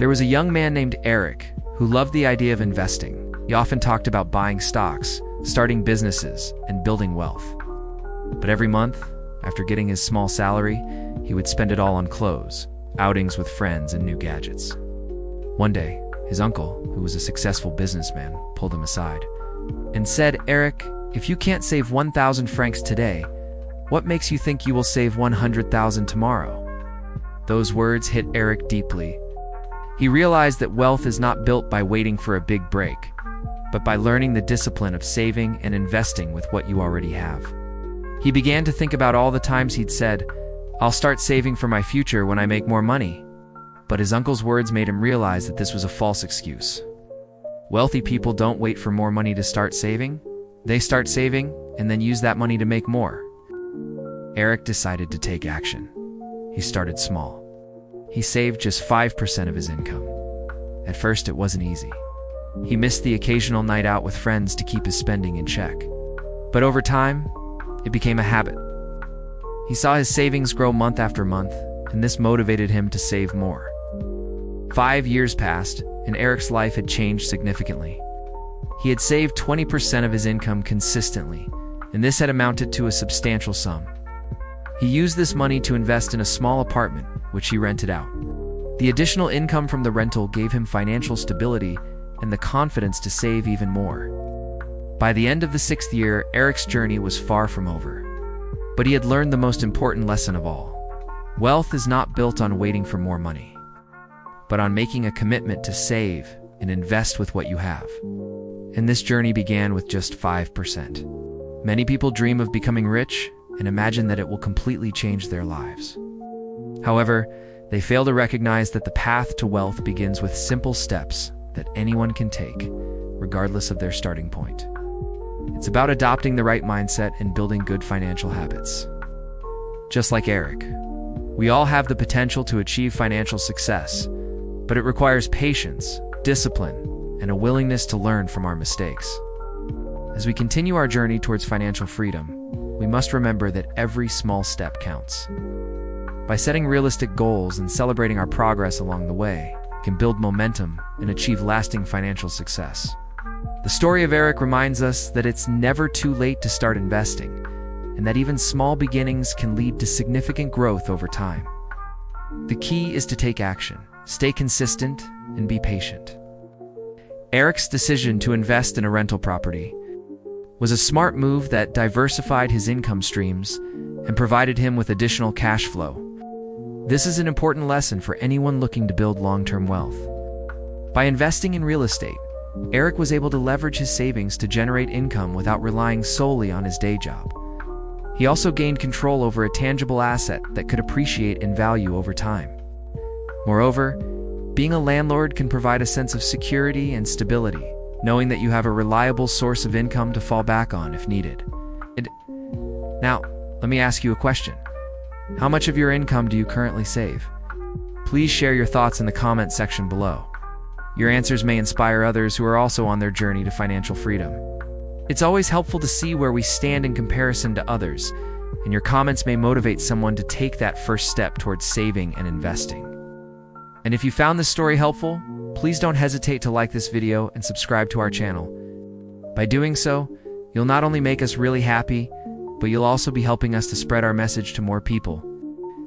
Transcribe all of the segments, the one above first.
There was a young man named Eric who loved the idea of investing. He often talked about buying stocks, starting businesses, and building wealth. But every month, after getting his small salary, he would spend it all on clothes, outings with friends, and new gadgets. One day, his uncle, who was a successful businessman, pulled him aside and said, "Eric, if you can't save 1,000 francs today, what makes you think you will save 100,000 tomorrow?" Those words hit Eric deeply. He realized that wealth is not built by waiting for a big break, but by learning the discipline of saving and investing with what you already have. He began to think about all the times he'd said, "I'll start saving for my future when I make more money." But his uncle's words made him realize that this was a false excuse. Wealthy people don't wait for more money to start saving. They start saving and then use that money to make more. Eric decided to take action. He started small. He saved just 5% of his income. At first, it wasn't easy. He missed the occasional night out with friends to keep his spending in check. But over time, it became a habit. He saw his savings grow month after month, and this motivated him to save more. 5 years passed, and Eric's life had changed significantly. He had saved 20% of his income consistently, and this had amounted to a substantial sum. He used this money to invest in a small apartment, which he rented out. The additional income from the rental gave him financial stability and the confidence to save even more. By the end of the 6th year, Eric's journey was far from over. But he had learned the most important lesson of all. Wealth is not built on waiting for more money, but on making a commitment to save and invest with what you have. And this journey began with just 5%. Many people dream of becoming rich and imagine that it will completely change their lives. However, they fail to recognize that the path to wealth begins with simple steps that anyone can take, regardless of their starting point. It's about adopting the right mindset and building good financial habits. Just like Eric, we all have the potential to achieve financial success, but it requires patience, discipline, and a willingness to learn from our mistakes. As we continue our journey towards financial freedom, we must remember that every small step counts. By setting realistic goals and celebrating our progress along the way, we can build momentum and achieve lasting financial success. The story of Eric reminds us that it's never too late to start investing, and that even small beginnings can lead to significant growth over time. The key is to take action, stay consistent, and be patient. Eric's decision to invest in a rental property was a smart move that diversified his income streams and provided him with additional cash flow. This is an important lesson for anyone looking to build long-term wealth. By investing in real estate, Eric was able to leverage his savings to generate income without relying solely on his day job. He also gained control over a tangible asset that could appreciate in value over time. Moreover, being a landlord can provide a sense of security and stability, knowing that you have a reliable source of income to fall back on if needed. Now, let me ask you a question. How much of your income do you currently save? Please share your thoughts in the comment section below. Your answers may inspire others who are also on their journey to financial freedom. It's always helpful to see where we stand in comparison to others, and your comments may motivate someone to take that first step towards saving and investing. And if you found this story helpful, please don't hesitate to like this video and subscribe to our channel. By doing so, you'll not only make us really happy, but you'll also be helping us to spread our message to more people.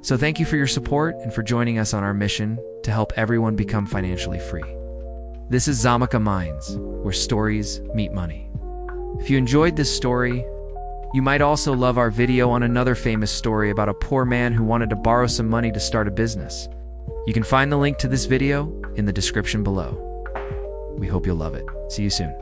So thank you for your support and for joining us on our mission to help everyone become financially free. This is Zamuka Minds, where stories meet money. If you enjoyed this story, you might also love our video on another famous story about a poor man who wanted to borrow some money to start a business. You can find the link to this video in the description below. We hope you'll love it. See you soon.